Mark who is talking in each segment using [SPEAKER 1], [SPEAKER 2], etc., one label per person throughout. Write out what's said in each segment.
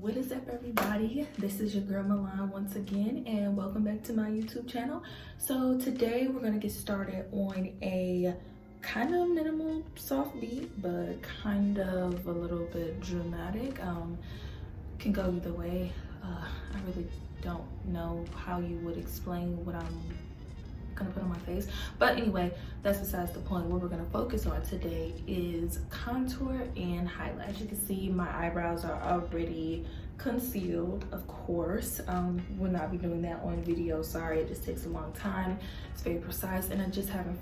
[SPEAKER 1] What is up, everybody? This is your girl Malon once again, and welcome back to my YouTube channel. So today we're gonna get started on a kind of minimal soft beat, but kind of a little bit dramatic. Can go either way. I really don't know how you would explain what I'm gonna put on my face, but anyway, that's besides the point. What we're gonna focus on today is contour and highlight. As you can see, my eyebrows are already concealed, of course. Will not be doing that on video, sorry. It just takes a long time. It's very precise, and I just haven't,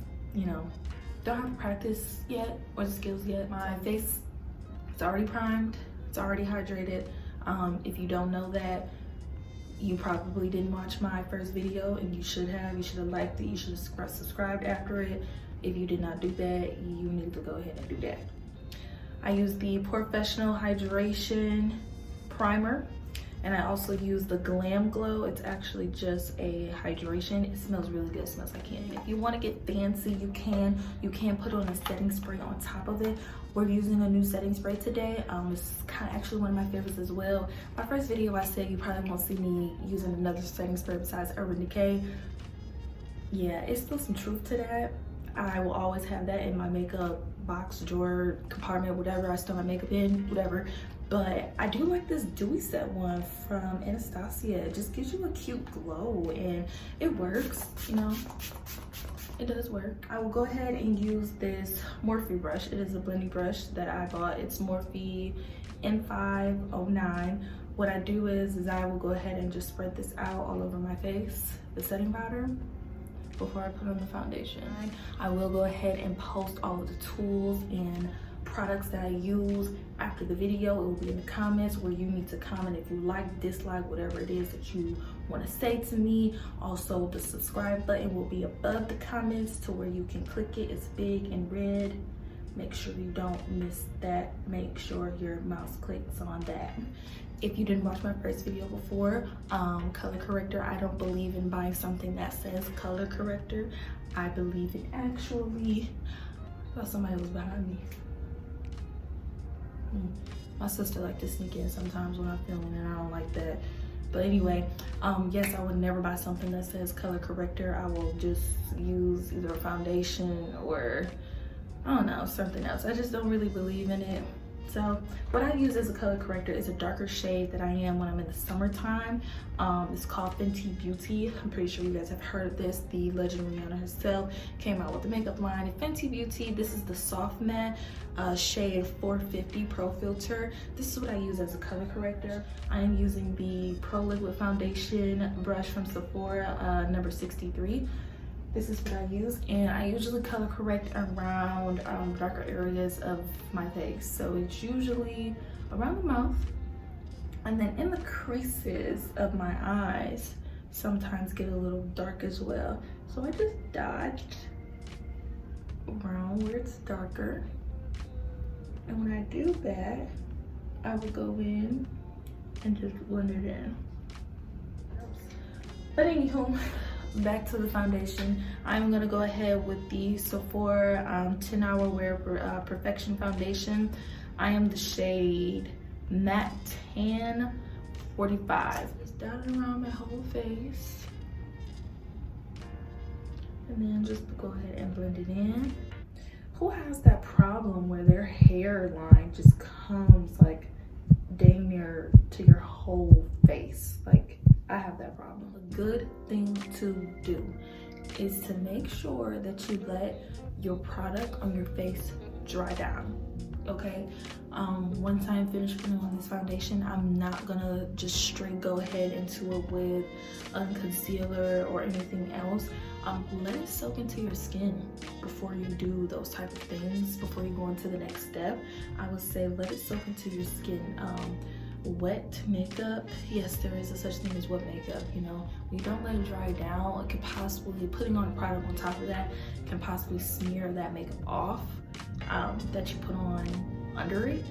[SPEAKER 1] don't have practice yet or the skills yet. My face is already primed, it's already hydrated. If you don't know that, you probably didn't watch my first video, and you should have. You should have liked it. You should have subscribed after it. If you did not do that, you need to go ahead and do that. I use the Professional Hydration Primer, and I also use the GLAM Glow. It's actually just a hydration. It smells really good. It smells like candy. If you want to get fancy, you can. You can put on a setting spray on top of it. We're using a new setting spray today. It's kind of actually one of my favorites as well. My first video, I said you probably won't see me using another setting spray besides Urban Decay. Yeah, it's still some truth to that. I will always have that in my makeup box, drawer, compartment, whatever I store my makeup in, whatever. But I do like this dewy set one from Anastasia. It just gives you a cute glow, and it works, It does work. I will go ahead and use this Morphe brush. It is a blending brush that I bought. It's Morphe N509. What I do is I will go ahead and just spread this out all over my face, the setting powder, before I put on the foundation. I will go ahead and post all of the tools and products that I use after the video. It will be in the comments where you need to comment if you like, dislike, whatever it is that you want to say to me. Also, the subscribe button will be above the comments to where you can click it. It's big and red. Make sure you don't miss that. Make sure your mouse clicks on that. If you didn't watch my first video before, color corrector, I don't believe in buying something that says color corrector. I believe in actually, I thought somebody was behind me. My sister likes to sneak in sometimes when I'm filming, and I don't like that. But anyway, yes, I would never buy something that says color corrector. I will just use either a foundation or, I don't know, something else. I just don't really believe in it. So what I use as a color corrector is a darker shade that I am when I'm in the summertime. It's called Fenty Beauty. I'm pretty sure you guys have heard of this. The legend Rihanna herself came out with the makeup line. Fenty Beauty, this is the soft matte shade 450 Pro Filter. This is what I use as a color corrector. I am using the Pro Liquid Foundation brush from Sephora, number 63. This is what I use, and I usually color correct around darker areas of my face. So it's usually around the mouth, and then in the creases of my eyes sometimes get a little dark as well. So I just dodged around where it's darker, and when I do that, I will go in and just blend it in. But anywho, back to the foundation. I'm gonna go ahead with the Sephora 10 Hour Wear Perfection Foundation. I am the shade Matte Tan 45. Just dotted around my whole face, and then just go ahead and blend it in. Who has that problem where their hairline just comes like dang near to your whole face? Like, I have that problem. A good thing to do is to make sure that you let your product on your face dry down, okay? Once I'm finished putting on this foundation, I'm not gonna just straight go ahead into it with a concealer or anything else. Let it soak into your skin before you do those type of things. Before you go into the next step, I would say let it soak into your skin. Wet makeup, yes, there is a such thing as wet makeup. You don't let it dry down, it could possibly, putting on a product on top of that can possibly smear that makeup off that you put on under it,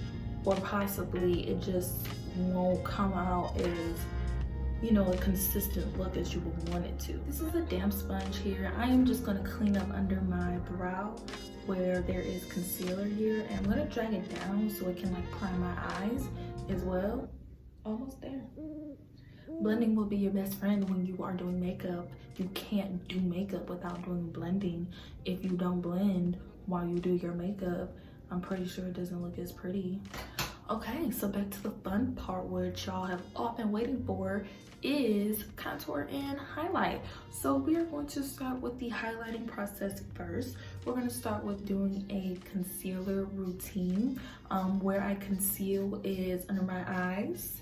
[SPEAKER 1] or possibly it just won't come out as a consistent look as you would want it to. This is a damp sponge here. I am just going to clean up under my brow where there is concealer here, and I'm going to drag it down so it can like prime my eyes as well. Almost there. Blending will be your best friend when you are doing makeup. You can't do makeup without doing blending. If you don't blend while you do your makeup, I'm pretty sure it doesn't look as pretty. Okay, so back to the fun part, which y'all have all been waiting for, is contour and highlight. So we are going to start with the highlighting process first. We're going to start with doing a concealer routine. Where I conceal is under my eyes,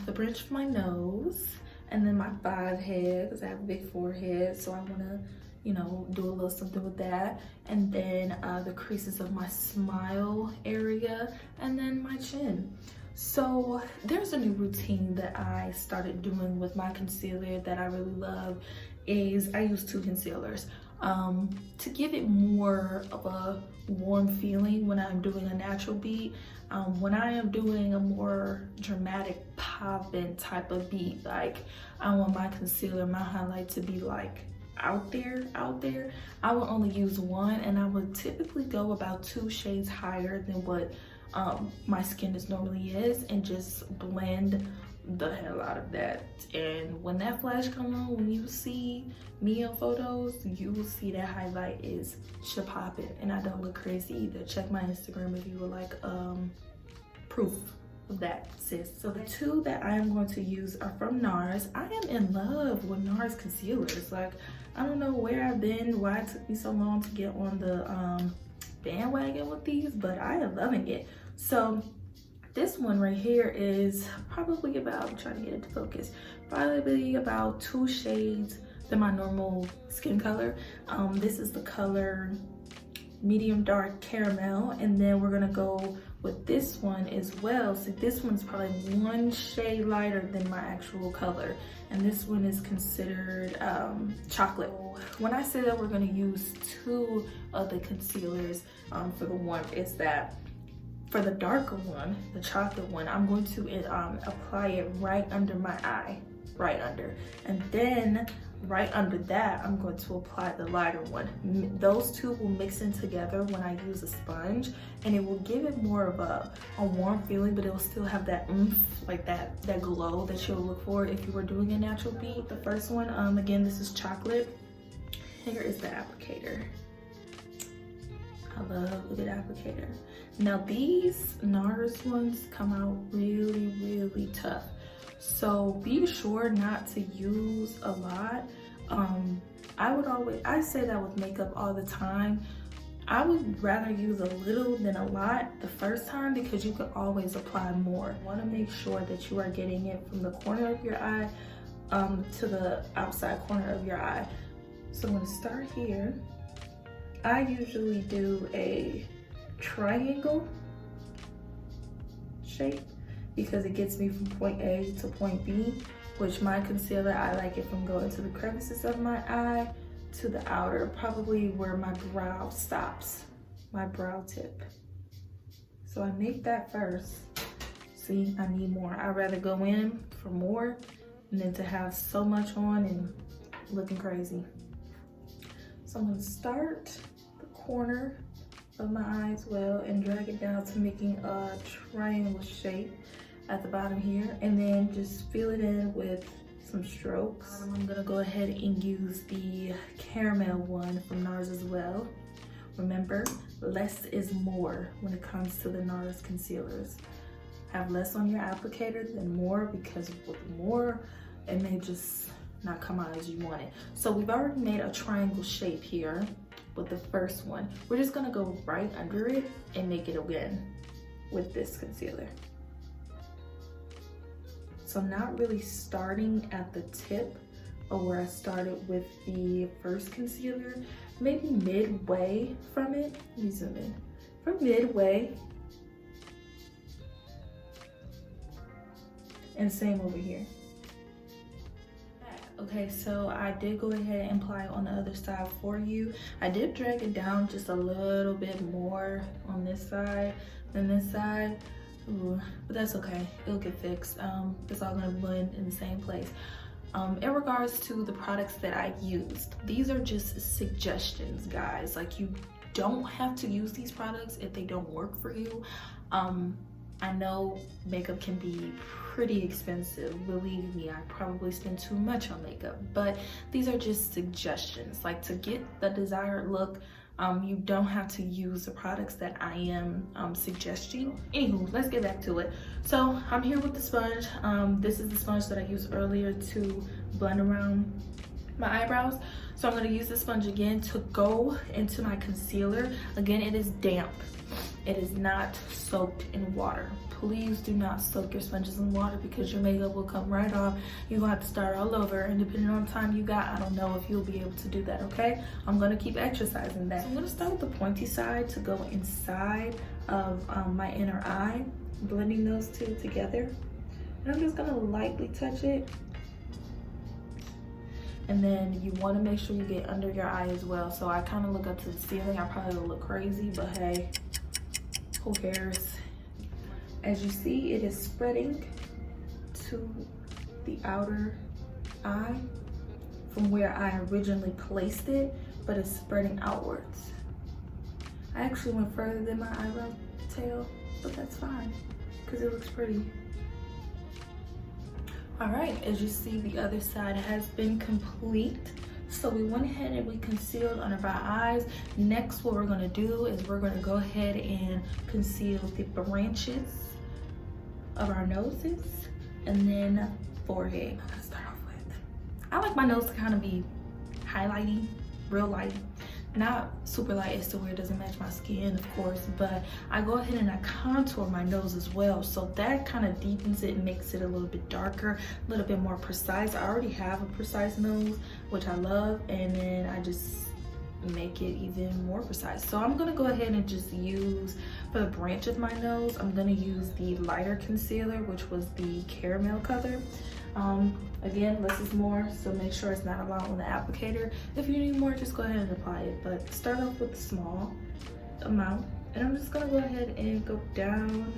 [SPEAKER 1] the bridge of my nose, and then my forehead, because I have a big forehead, so I want to, you know, do a little something with that. And then the creases of my smile area, and then my chin. So there's a new routine that I started doing with my concealer that I really love. Is I use 2 concealers to give it more of a warm feeling when I'm doing a natural beat. When I am doing a more dramatic popping type of beat, like I want my concealer, my highlight to be like out there, I will only use 1, and I would typically go about 2 shades higher than what my skin normally is, and just blend the hell out of that. And when that flash comes on, when you see me in photos, you will see that highlight is popping, and I don't look crazy either. Check my Instagram if you would like proof of that, sis. So the 2 that I am going to use are from Nars. I am in love with Nars concealers. Like, I don't know where I've been, why it took me so long to get on the bandwagon with these, but I am loving it. So this one right here is probably about, I'm trying to get it to focus, probably about 2 shades than my normal skin color. This is the color medium dark caramel, and then we're gonna go with this one as well. So this one's probably 1 shade lighter than my actual color, and this one is considered chocolate. When I say that we're gonna use 2 of the concealers for the warmth, it's that for the darker one, the chocolate one, I'm going to apply it right under my eye, right under, and then right under that, I'm going to apply the lighter one. Those 2 will mix in together when I use a sponge, and it will give it more of a warm feeling, but it will still have that oomph, like that glow that you'll look for if you were doing a natural beat. The first one, again, this is chocolate. Here is the applicator. I love a good applicator. Now these Nars ones come out really, really tough. So be sure not to use a lot. I say that with makeup all the time. I would rather use a little than a lot the first time, because you can always apply more. You want to make sure that you are getting it from the corner of your eye to the outside corner of your eye. So I'm going to start here. I usually do a triangle shape because it gets me from point A to point B, which my concealer, I like it from going to the crevices of my eye to the outer, probably where my brow stops, my brow tip. So I make that first. See, I need more. I'd rather go in for more than to have so much on and looking crazy. So I'm gonna start the corner of my eye as well and drag it down to making a triangle shape at the bottom here, and then just fill it in with some strokes. I'm gonna go ahead and use the caramel one from Nars as well. Remember, less is more when it comes to the Nars concealers. Have less on your applicator than more, because with more, it may just not come out as you want it. So we've already made a triangle shape here with the first one. We're just gonna go right under it and make it again with this concealer. So I'm not really starting at the tip of where I started with the first concealer, maybe midway from it. Let me zoom in. From midway. And same over here. Okay, so I did go ahead and apply it on the other side for you. I did drag it down just a little bit more on this side than this side. Ooh, but that's okay, it'll get fixed. It's all gonna blend in the same place. In regards to the products that I used, these are just suggestions, guys. Like, you don't have to use these products if they don't work for you. I know makeup can be pretty expensive. Believe me, I probably spend too much on makeup, but these are just suggestions. Like, to get the desired look, you don't have to use the products that I am suggesting. Anywho, let's get back to it. So I'm here with the sponge. This is the sponge that I used earlier to blend around my eyebrows. So I'm gonna use the sponge again to go into my concealer. Again, it is damp. It is not soaked in water. Please do not soak your sponges in water because your makeup will come right off. You're gonna have to start all over, and depending on the time you got, I don't know if you'll be able to do that, okay? I'm gonna keep exercising that. So I'm gonna start with the pointy side to go inside of my inner eye, blending those two together. And I'm just gonna lightly touch it. And then you wanna make sure you get under your eye as well. So I kinda look up to the ceiling. I probably will look crazy, but hey, who cares? As you see, it is spreading to the outer eye from where I originally placed it, but it's spreading outwards. I actually went further than my eyebrow tail, but that's fine, because it looks pretty. All right, as you see, the other side has been complete. So we went ahead and we concealed under our eyes. Next, what we're gonna do is we're gonna go ahead and conceal the branches of our noses and then forehead. Let's start off with, I like my nose to kind of be highlighty, real light. Not super light as to where it doesn't match my skin, of course, but I go ahead and I contour my nose as well. So that kind of deepens it and makes it a little bit darker, a little bit more precise. I already have a precise nose, which I love, and then I just make it even more precise. So I'm gonna go ahead and just use, for the branch of my nose, I'm gonna use the lighter concealer, which was the caramel color. Again, less is more, so make sure it's not a lot on the applicator. If you need more, just go ahead and apply it, but start off with a small amount. And I'm just gonna go ahead and go down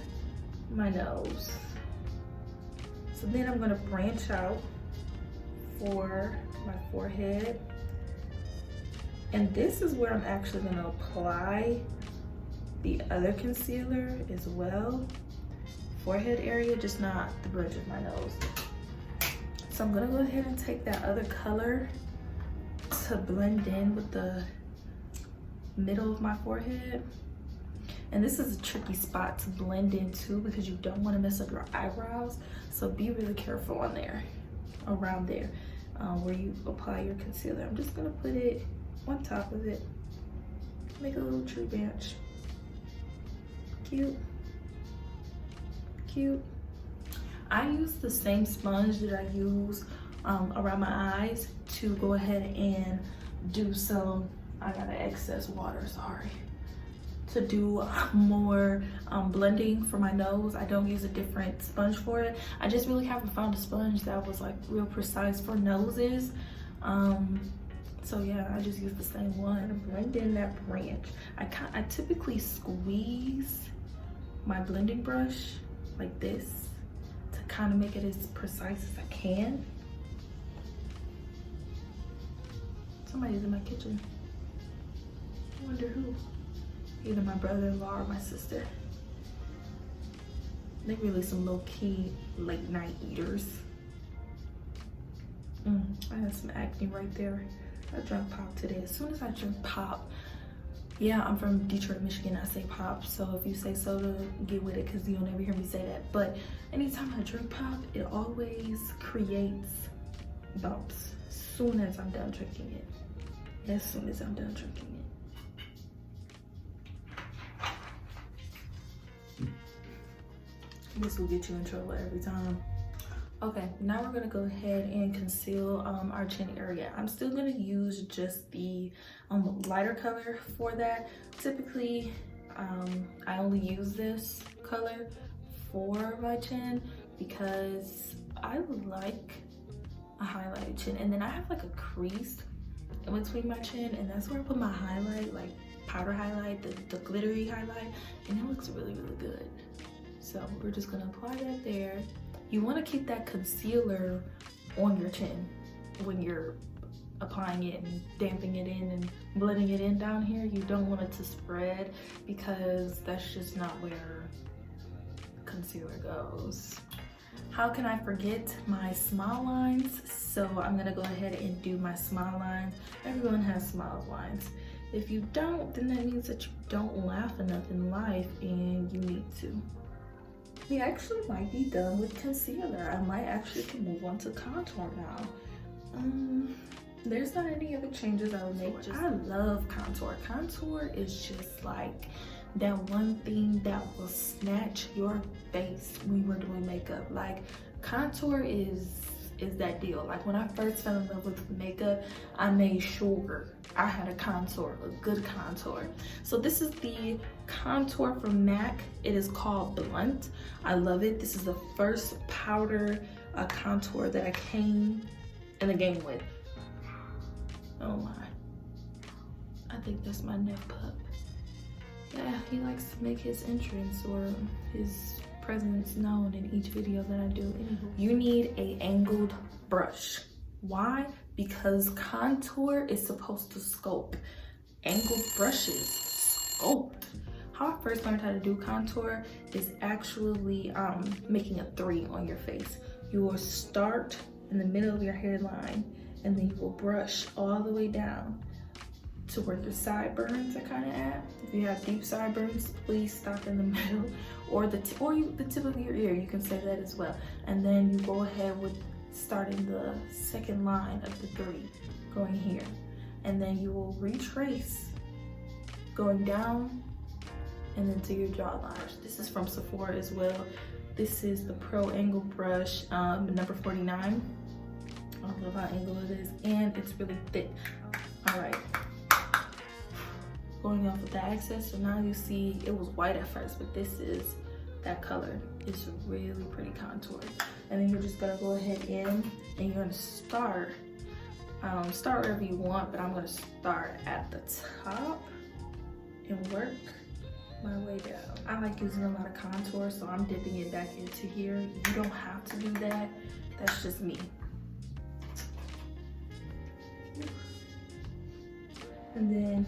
[SPEAKER 1] my nose. So then I'm gonna branch out for my forehead. And this is where I'm actually gonna apply the other concealer as well. Forehead area, just not the bridge of my nose. So I'm gonna go ahead and take that other color to blend in with the middle of my forehead. And this is a tricky spot to blend into because you don't wanna mess up your eyebrows. So be really careful on there, around there, where you apply your concealer. I'm just gonna put it on top of it. Make a little tree branch. Cute, cute. I use the same sponge that I use around my eyes to go ahead and do some, I got an excess water, sorry. To do more blending for my nose. I don't use a different sponge for it. I just really haven't found a sponge that was like real precise for noses. So yeah, I just use the same one. Blend in that branch. I typically squeeze my blending brush like this to kind of make it as precise as I can. Somebody's in my kitchen. I wonder who. Either my brother-in-law or my sister. They're really some low-key late night eaters. I had some acne right there. I drank pop today. As soon as I drink pop, yeah, I'm from Detroit, Michigan. I say pop, so if you say soda, get with it because you'll never hear me say that. But anytime I drink pop, it always creates bumps as soon as I'm done drinking it. As soon as I'm done drinking it. This will get you in trouble every time. Okay, now we're gonna go ahead and conceal our chin area. I'm still gonna use just the lighter color for that. Typically, I only use this color for my chin because I like a highlighted chin. And then I have like a crease in between my chin, and that's where I put my highlight, like powder highlight, the glittery highlight, and it looks really, really good. So we're just gonna apply that there. You wanna keep that concealer on your chin when you're applying it and damping it in and blending it in down here. You don't want it to spread because that's just not where concealer goes. How can I forget my smile lines? So I'm gonna go ahead and do my smile lines. Everyone has smile lines. If you don't, then that means that you don't laugh enough in life and you need to. We actually might be done with concealer. I might actually can move on to contour now. There's not any other changes I would make. I love contour. Contour is just like that one thing that will snatch your face when we're doing makeup. Like contour is that deal. Like when I first fell in love with makeup, I made sure I had a contour, a good contour. So this is the contour from MAC. It is called Blunt. I love it. This is the first powder contour that I came in the game with. Oh my. I think that's my neck pup. Yeah, he likes to make his entrance or his presence known in each video that I do. You need a angled brush. Why? Because contour is supposed to sculpt. Angled brushes sculpt. How I first learned how to do contour is actually making a 3 on your face. You will start in the middle of your hairline and then you will brush all the way down to where your sideburns are kind of at. If you have deep sideburns, please stop in the middle, or the tip of your ear. You can say that as well. And then you go ahead with starting the second line of the 3, going here, and then you will retrace, going down, and then to your jawline. This is from Sephora as well. This is the Pro Angle Brush, number 49. I love how angled it is, and it's really thick. All right. Going off with the access, so now you see it was white at first, but this is that color. It's really pretty contoured. And then you're just gonna go ahead in and you're gonna start wherever you want, but I'm gonna start at the top and work my way down. I like using a lot of contour, so I'm dipping it back into here. You don't have to do that. That's just me. And then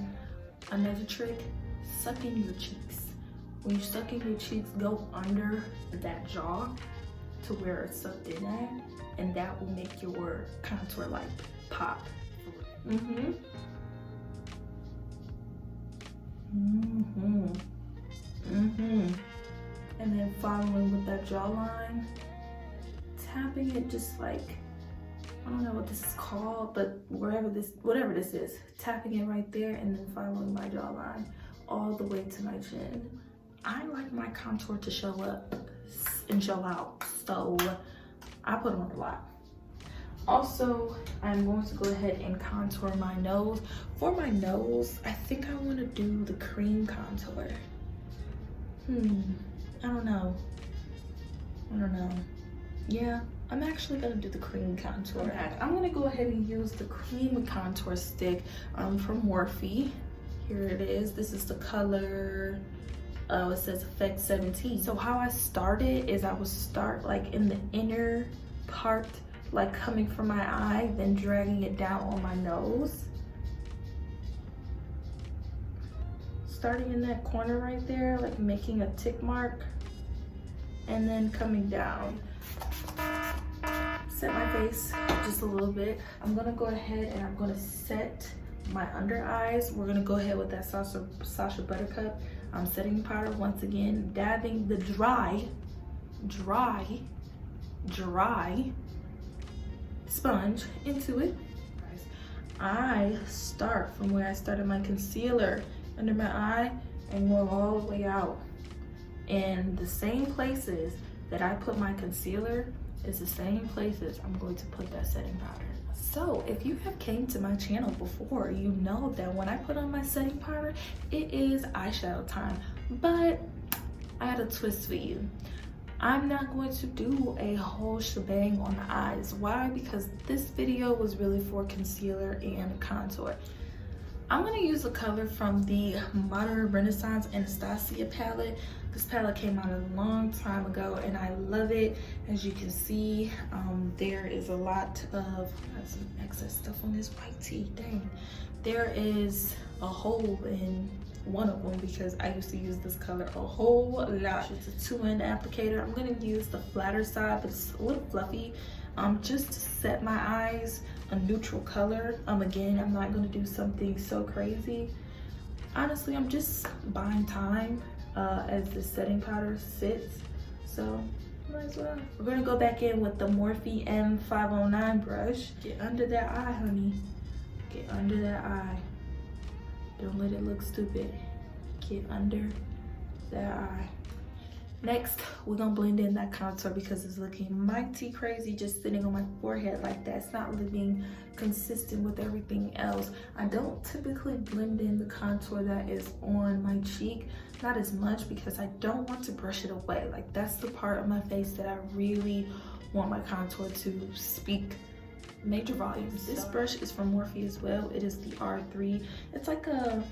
[SPEAKER 1] another trick, suck in your cheeks. When you suck in your cheeks, go under that jaw to where it's sucked in at, and that will make your contour like pop. And then following with that jawline, tapping it just like, I don't know what this is called, but whatever this is, tapping it right there and then following my jawline all the way to my chin. I like my contour to show up and show out, so I put on a lot. Also, I'm going to go ahead and contour my nose. For my nose, I think I want to do the cream contour. I don't know. Yeah, I'm actually gonna do the cream contour. I'm gonna go ahead and use the cream contour stick from Morphe. Here it is. This is the color, it says Effect 17. So how I started is I would start like in the inner part, like coming from my eye, then dragging it down on my nose. Starting in that corner right there, like making a tick mark, and then coming down. Set my face just a little bit. I'm gonna go ahead and I'm gonna set my under eyes. We're gonna go ahead with that Sacha ButterCup setting powder. Once again, dabbing the dry sponge into it. I start from where I started my concealer under my eye and go all the way out. And the same places that I put my concealer is the same places I'm going to put that setting powder. So if you have came to my channel before, you know that when I put on my setting powder, it is eyeshadow time. But I had a twist for you. I'm not going to do a whole shebang on the eyes. Why? Because this video was really for concealer and contour. I'm gonna use a color from the Modern Renaissance Anastasia palette. This palette came out a long time ago and I love it. As you can see, there is a lot of some excess stuff on this white tee, dang. There is a hole in one of them because I used to use this color a whole lot. It's a 2-in applicator. I'm gonna use the flatter side, but it's a little fluffy. Just to set my eyes a neutral color. Again, I'm not gonna do something so crazy. Honestly, I'm just buying time as the setting powder sits. So might as well. We're gonna go back in with the Morphe M509 brush. Get under that eye, honey. Get under that eye. Don't let it look stupid. Get under that eye. Next, we're gonna blend in that contour because it's looking mighty crazy just sitting on my forehead like that. It's not looking consistent with everything else. I don't typically blend in the contour that is on my cheek, not as much because I don't want to brush it away. Like that's the part of my face that I really want my contour to speak major volumes. This brush is from Morphe as well. It is the R3. It's like a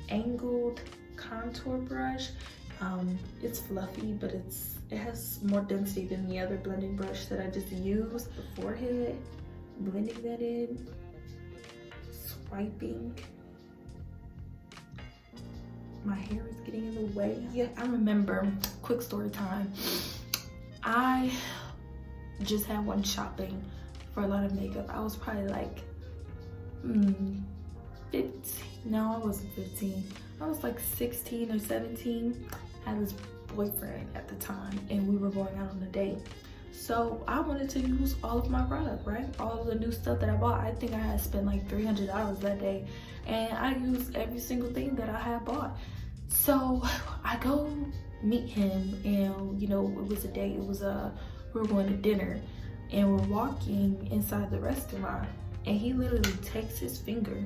[SPEAKER 1] angled contour brush. It's fluffy, but it has more density than the other blending brush that I just used. The forehead, blending that in, swiping. My hair is getting in the way. Yeah, I remember, quick story time. I just had one shopping for a lot of makeup. I was probably like 15. No, I wasn't 15. I was like 16 or 17. I had this boyfriend at the time and we were going out on a date. So I wanted to use all of my product, right? All of the new stuff that I bought. I think I had spent like $300 that day and I used every single thing that I had bought. So I go meet him and you know, it was a date. It was we were going to dinner and we're walking inside the restaurant and he literally takes his finger,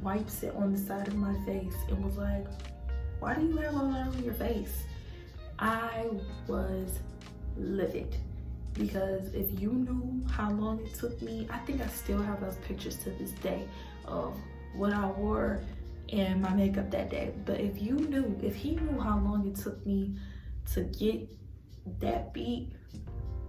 [SPEAKER 1] wipes it on the side of my face and was like, why do you have all that on your face? I was livid because if you knew how long it took me, I think I still have those pictures to this day of what I wore and my makeup that day. But if he knew how long it took me to get that beat,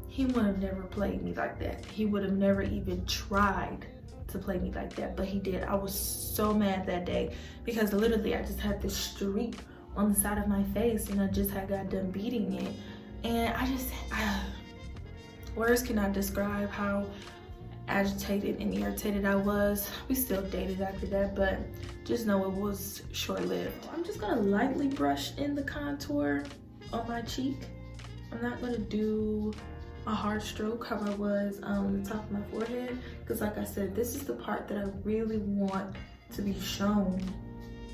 [SPEAKER 1] he would have never played me like that. He would have never even tried to play me like that, but he did. I was so mad that day because literally I just had this streak on the side of my face and I just had got done beating it. And words cannot describe how agitated and irritated I was. We still dated after that, but just know it was short-lived. I'm just gonna lightly brush in the contour on my cheek. I'm not gonna do a hard stroke how I was on the top of my forehead because like I said, this is the part that I really want to be shown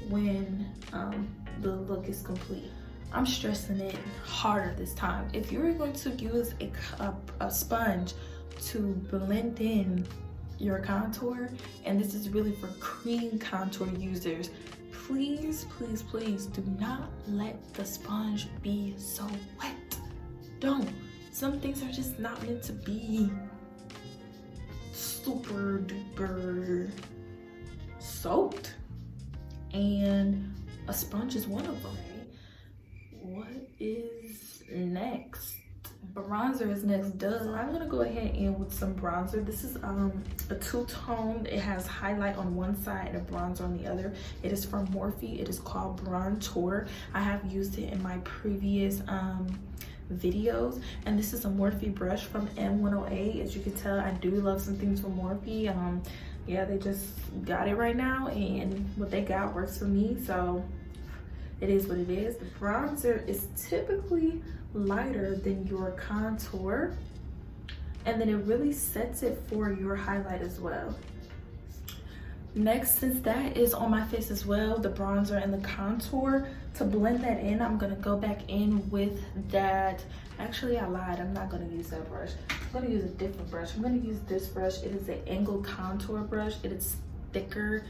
[SPEAKER 1] when the look is complete. I'm stressing it harder this time. If you're going to use a sponge to blend in your contour, and this is really for cream contour users, please, please, please do not let the sponge be so wet. Don't. Some things are just not meant to be super duper soaked, and a sponge is one of them. What is next? Bronzer is next. Duh. I'm gonna go ahead and with some bronzer. This is a two-tone. It has highlight on one side and a bronzer on the other. It is from Morphe. It is called Brontour. I have used it in my previous videos, and this is a Morphe brush from M108. As you can tell, I do love some things from Morphe. Yeah, they just got it right now and what they got works for me, so it is what it is. The bronzer is typically lighter than your contour, and then it really sets it for your highlight as well. Next, since that is on my face as well, the bronzer and the contour, to blend that in, I'm gonna go back in with that. Actually, I lied, I'm not gonna use that brush. I'm gonna use a different brush. I'm gonna use this brush. It is an angled contour brush. It is thicker,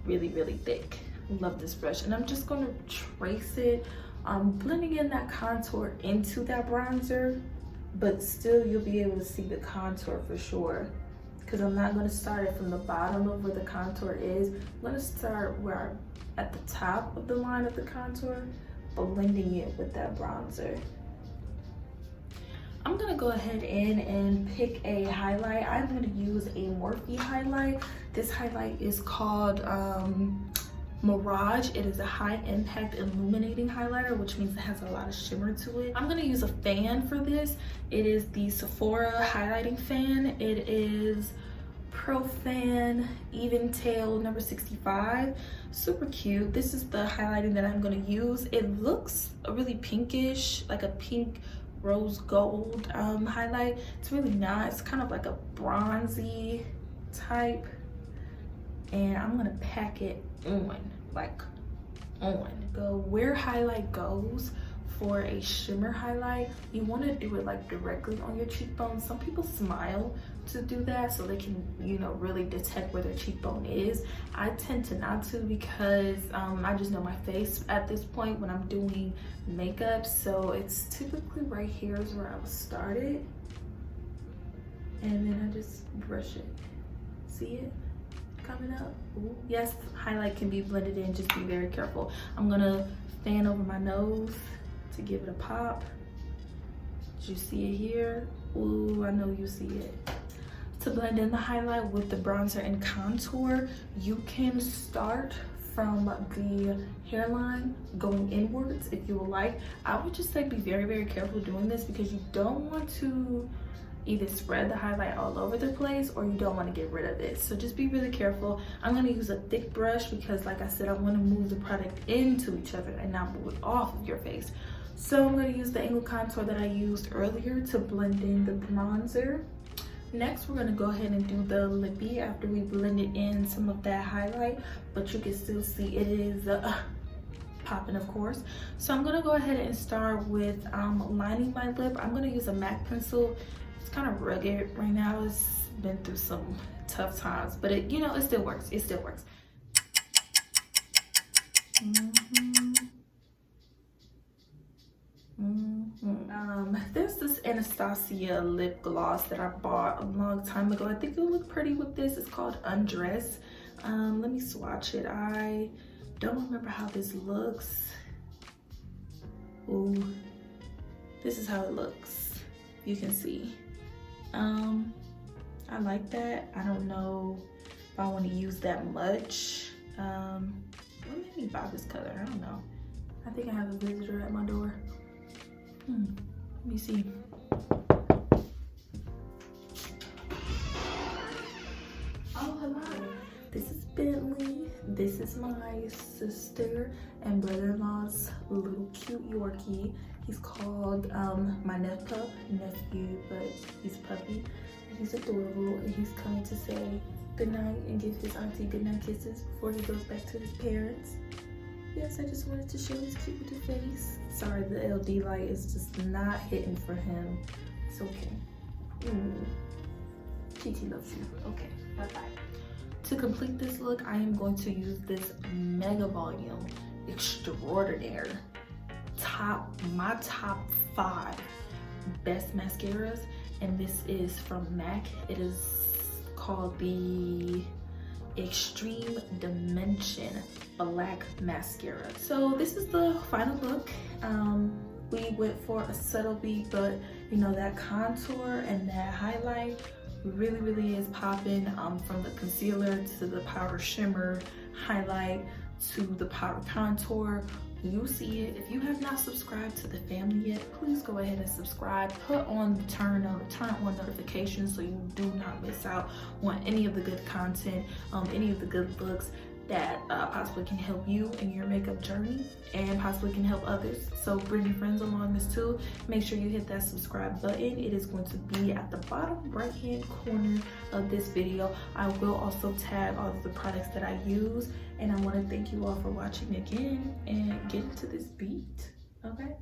[SPEAKER 1] really, really thick. Love this brush. And I'm just gonna trace it, blending in that contour into that bronzer, but still you'll be able to see the contour for sure. Because I'm not going to start it from the bottom of where the contour is. I'm going to start at the top of the line of the contour, blending it with that bronzer. I'm going to go ahead and pick a highlight. I'm going to use a Morphe highlight. This highlight is called Mirage. It is a high impact illuminating highlighter, which means it has a lot of shimmer to it. I'm gonna use a fan for this. It is the Sephora highlighting fan. It is Pro Fan Even Tail number 65. Super cute. This is the highlighting that I'm gonna use. It looks really pinkish, like a pink rose gold highlight. It's really not. It's kind of like a bronzy type, and I'm gonna pack it on, like on. Where highlight goes for a shimmer highlight, you want to do it like directly on your cheekbone. Some people smile to do that so they can, you know, really detect where their cheekbone is. I tend to not to, because I just know my face at this point when I'm doing makeup. So it's typically right here is where I would start it, and then I just brush it. See it coming up? Ooh. Yes, highlight can be blended in, just be very careful. I'm gonna fan over my nose to give it a pop. Did you see it here? Ooh, I know you see it. To blend in the highlight with the bronzer and contour, you can start from the hairline going inwards if you would like. I would just say be very, very careful doing this, because you don't want to either spread the highlight all over the place, or you don't want to get rid of it. So just be really careful. I'm going to use a thick brush because, like I said, I want to move the product into each other and not move it off of your face. So I'm going to use the angled contour that I used earlier to blend in the bronzer. Next, we're going to go ahead and do the lippy after we blended in some of that highlight, but you can still see it is popping, of course. So I'm going to go ahead and start with lining my lip. I'm going to use a MAC pencil. It's kind of rugged right now. It's been through some tough times, but it, you know, it still works. It still works. There's this Anastasia lip gloss that I bought a long time ago. I think it'll look pretty with this. It's called Undress. Let me swatch it. I don't remember how this looks. Ooh, this is how it looks. You can see. I like that. I don't know if I want to use that much. What made me buy this color? I don't know. I think I have a visitor at my door. Let me see. Oh, hello. This is Bentley. This is my sister and brother-in-law's little cute Yorkie. He's called my nephew, but he's a puppy. He's adorable, and he's coming to say goodnight and give his auntie goodnight kisses before he goes back to his parents. Yes, I just wanted to show his cute little face. Sorry, the LD light is just not hitting for him. It's okay. TT loves you. Okay, bye-bye. To complete this look, I am going to use this Mega Volume Extraordinaire my top 5 best mascaras, and this is from MAC. It is called the Extreme Dimension Black Mascara. So this is the final look. We went for a subtle beat, but you know, that contour and that highlight really is popping. From the concealer to the powder shimmer highlight to the powder contour, you see it. If you have not subscribed to the family yet, please go ahead and subscribe. Put on the turn on notifications so you do not miss out on any of the good content, any of the good looks that possibly can help you in your makeup journey and possibly can help others. So bring your friends along this too. Make sure you hit that subscribe button. It is going to be at the bottom right hand corner of this video. I will also tag all of the products that I use, and I want to thank you all for watching again and get into this beat. Okay.